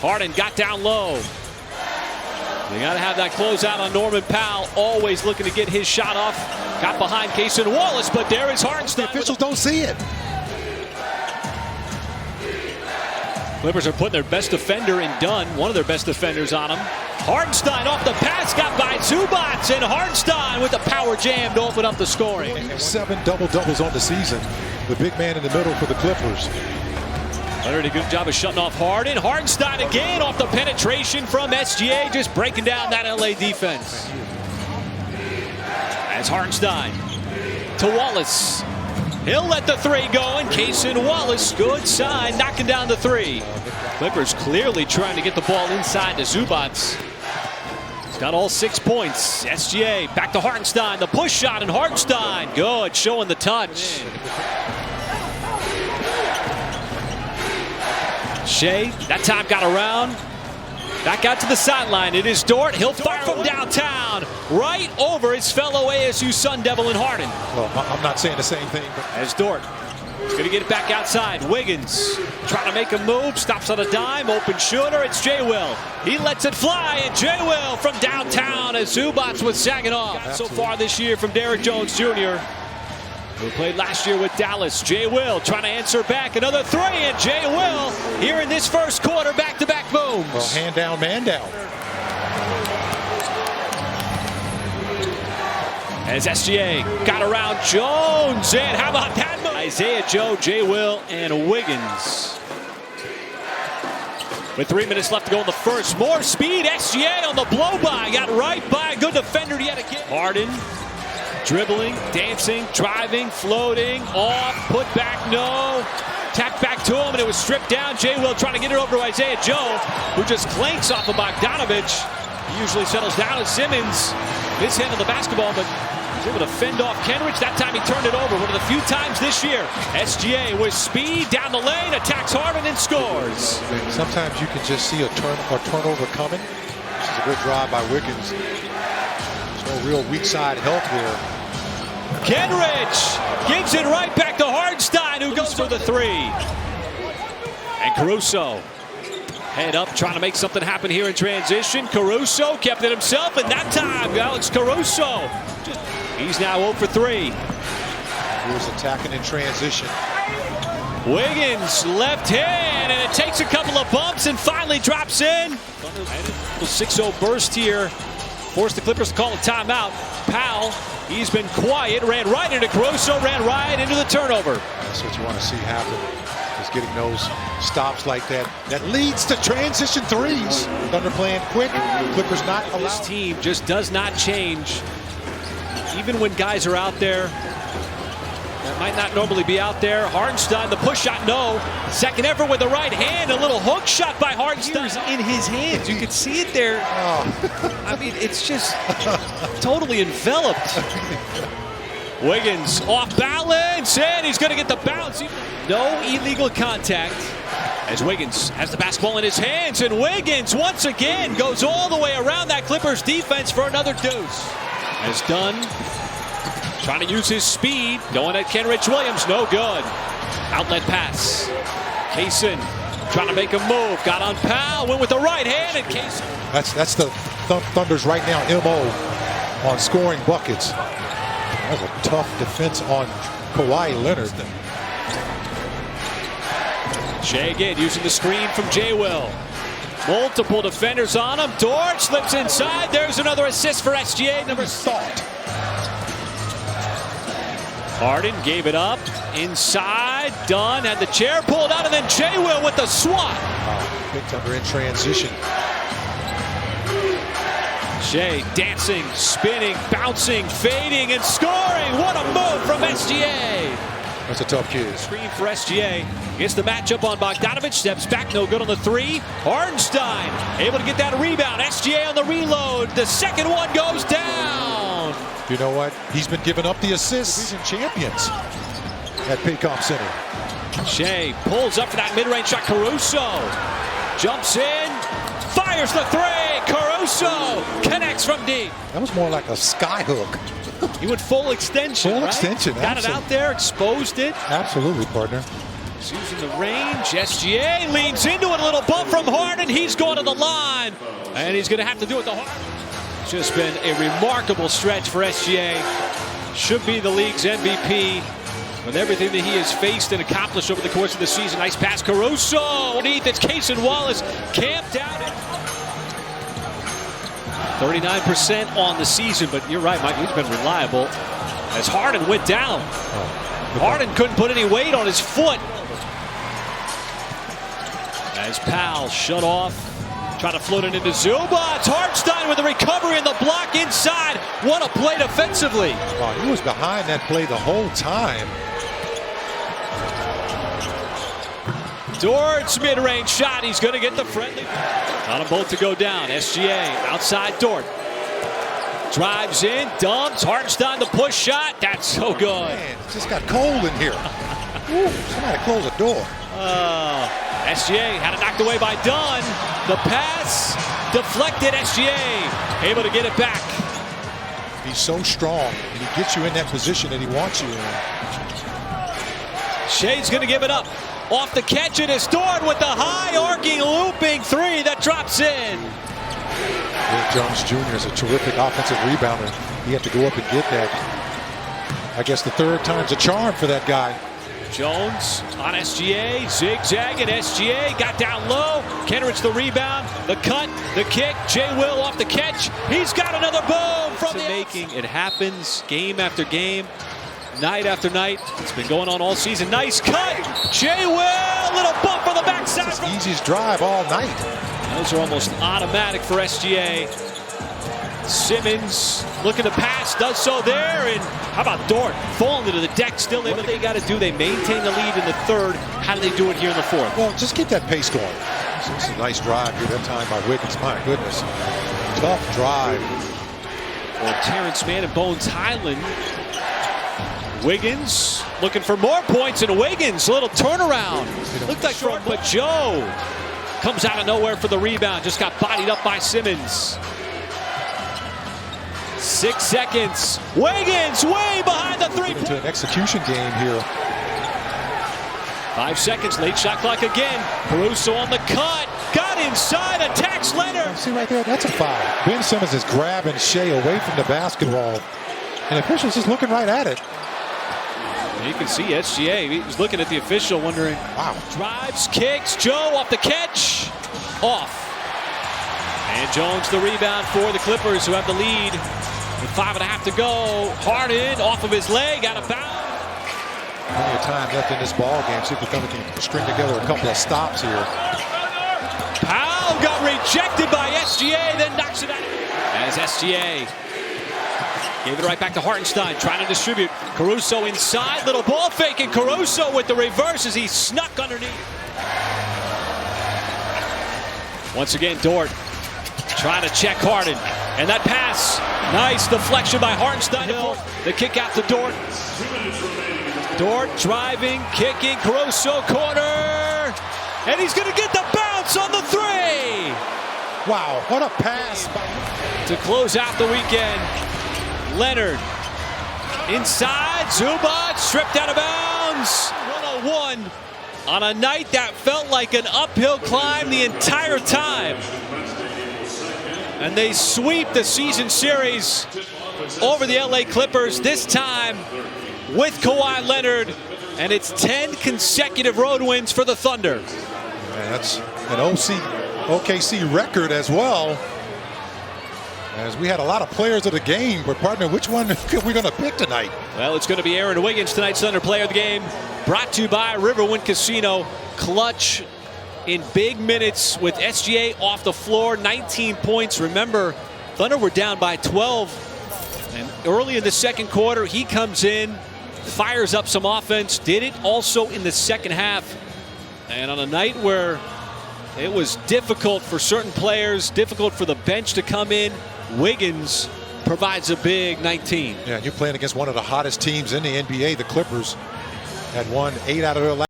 Harden got down low. They got to have that closeout on Norman Powell. Always looking to get his shot off. Got behind Cason Wallace, but there is Hartenstein. The officials don't see it. Clippers are putting their best defender in Dunn, one of their best defenders on him. Hartenstein off the pass, got by Zubac, and Hartenstein with the power jam to open up the scoring. 7 double-doubles on the season. The big man in the middle for the Clippers. Leonard, a good job of shutting off Harden. Hartenstein again off the penetration from SGA, just breaking down that LA defense. As Hartenstein to Wallace. He'll let the three go, and Cason Wallace, good sign, knocking down the three. Clippers clearly trying to get the ball inside to Zubac. He's got all 6 points. SGA back to Hartenstein, the push shot, and Hartenstein, good, showing the touch. Shea, that time got around. Back out to the sideline. It is Dort. He'll fire from downtown, right over his fellow ASU Sun Devil in Harden. Well, I'm not saying the same thing. But as Dort is going to get it back outside. Wiggins trying to make a move. Stops on a dime. Open shooter. It's Jay Will. He lets it fly. And Jay Will from downtown as Zubac was sagging off. So far this year from Derrick Jones Jr., who played last year with Dallas. Jay Will trying to answer back. Another three, and Jay Will here in this first quarter, back-to-back booms. Well, hand down, man down. As SGA got around Jones, and how about that move? Isaiah Joe, Jay Will, and Wiggins. With 3 minutes left to go in the first. More speed, SGA on the blow-by. Got right by a good defender yet again. Harden. Dribbling, dancing, driving, floating, off, put back, no. Tapped back to him, and it was stripped down. Jay Will trying to get it over to Isaiah Joe, who just clanks off of Bogdanovich. He usually settles down as Simmons mishandled the basketball, but was able to fend off Kenrich. That time he turned it over. One of the few times this year. SGA with speed down the lane, attacks Harden and scores. Sometimes you can just see a turnover coming. This is a good drive by Wiggins. There's no real weak side help here. Kenrich gives it right back to Hartenstein, who goes for the three. And Caruso head up, trying to make something happen here in transition. Caruso kept it himself, and that time, Alex Caruso. He's now 0 for 3. He was attacking in transition. Wiggins, left hand, and it takes a couple of bumps and finally drops in. A 6-0 burst here. Forced the Clippers to call a timeout. Powell, he's been quiet, ran right into Caruso, ran right into the turnover. That's what you want to see happen, is getting those stops like that. That leads to transition threes. Thunder playing quick, Clippers not allowed. This team just does not change. Even when guys are out there that might not normally be out there. Hartenstein, the push shot, no. Second effort with the right hand, a little hook shot by Hartenstein in his hands. You can see it there. Oh. I mean, it's just totally enveloped. Wiggins off balance, and he's going to get the bounce. No illegal contact as Wiggins has the basketball in his hands, and Wiggins once again goes all the way around that Clippers defense for another deuce. As Dunn trying to use his speed, going at Kenrich Williams, no good. Outlet pass. Cason trying to make a move, got on Powell, went with the right hand, and Cason. That's the Thunder's right now MO on scoring buckets. That was a tough defense on Kawhi Leonard. Shea again using the screen from Jay Will. Multiple defenders on him. Dort slips inside. There's another assist for SGA. Number thought. Harden gave it up. Inside. Dunn had the chair pulled out, and then Jay Will with the swat. Wow. Big Thunder in transition. Shea dancing, spinning, bouncing, fading, and scoring. What a move from SGA. That's a tough kid. Screen for SGA. Gets the matchup on Bogdanovich. Steps back, no good on the three. Hartenstein able to get that rebound. SGA on the reload. The second one goes down. You know what? He's been giving up the assists. Division champions at Paycom Center. Shea pulls up for that mid-range shot. Caruso jumps in, fires the three. Caruso connects from deep. That was more like a sky hook. He went full extension. Full right? extension. Got it out there, exposed it. Absolutely, partner. He's using the range. SGA leans into it. A little bump from Harden. He's going to the line. And he's going to have to do it the hard. Just been a remarkable stretch for SGA. Should be the league's MVP with everything that he has faced and accomplished over the course of the season. Nice pass, Caruso. Underneath, it's Cason Wallace camped out. 39% on the season, but you're right, Mike. He's been reliable as Harden went down. Harden couldn't put any weight on his foot. As Powell shut off, trying to float it into Zubac. Hartenstein with the recovery and the block inside. What a play defensively. Oh, he was behind that play the whole time. Dort's mid-range shot. He's going to get the friendly. Got them both to go down. SGA outside Dort. Drives in, dumps. Hartenstein the push shot. That's so good. Man, it just got cold in here. Ooh, somebody close the door. SGA had it knocked away by Dunn. The pass deflected. SGA able to get it back. He's so strong, and he gets you in that position that he wants you in. Shea's going to give it up. Off the catch, it is Dort with the high arcing looping three that drops in. Will Jones Jr. is a terrific offensive rebounder. He had to go up and get that. I guess the third time's a charm for that guy. Jones on SGA, zigzagging. SGA got down low. Kenrich the rebound, the cut, the kick. Jay Will off the catch. He's got another boom from the making. It happens game after game, night after night. It's been going on all season. Nice cut. Jay Will, little bump for the backside. It's the easiest drive all night. Those are almost automatic for SGA. Simmons looking to pass, does so there, and how about Dort falling to the deck still? What they got to do, they maintain the lead in the third. How do they do it here in the fourth? Well, just keep that pace going. It's a nice drive here that time by Wiggins. My goodness. Tough drive. For Terrence Mann and Bones Highland. Wiggins looking for more points, and Wiggins, a little turnaround. Looked like short, but Joe comes out of nowhere for the rebound. Just got bodied up by Simmons. 6 seconds. Wiggins way behind the three. Into an execution game here. 5 seconds. Late shot clock again. Caruso on the cut. Got inside. Attacks Leonard. See right there, that's a foul. Ben Simmons is grabbing Shea away from the basketball. And the official's just looking right at it. You can see SGA. He was looking at the official wondering. Wow. Drives, kicks. Joe off the catch. Off. And Jones the rebound for the Clippers, who have the lead. With 5.5 to go. Harden off of his leg, out of bounds. Plenty of time left in this ball game. See if the Thunder can string together a couple of stops here. Powell got rejected by SGA, then knocks it out. As SGA gave it right back to Hartenstein, trying to distribute. Caruso inside, little ball fake, and Caruso with the reverse as he snuck underneath. Once again, Dort trying to check Harden. And that pass, nice deflection by Hartenstein. The kick out to Dort. Dort driving, kicking, Caruso corner. And he's going to get the bounce on the three. Wow, what a pass. To close out the weekend, Leonard inside, Zubac stripped out of bounds. 101 on a night that felt like an uphill climb the entire time. And they sweep the season series over the LA Clippers, this time with Kawhi Leonard, and it's 10 consecutive road wins for the Thunder. And that's an OKC record as well. As we had a lot of players of the game, but partner, which one are we going to pick tonight? Well, it's going to be Aaron Wiggins, tonight's Thunder Player of the Game, brought to you by Riverwind Casino. Clutch in big minutes with SGA off the floor, 19 points. Remember, Thunder were down by 12. And early in the second quarter, he comes in, fires up some offense, did it also in the second half. And on a night where it was difficult for certain players, difficult for the bench to come in, Wiggins provides a big 19. Yeah, you're playing against one of the hottest teams in the NBA. The Clippers had won 8 out of their last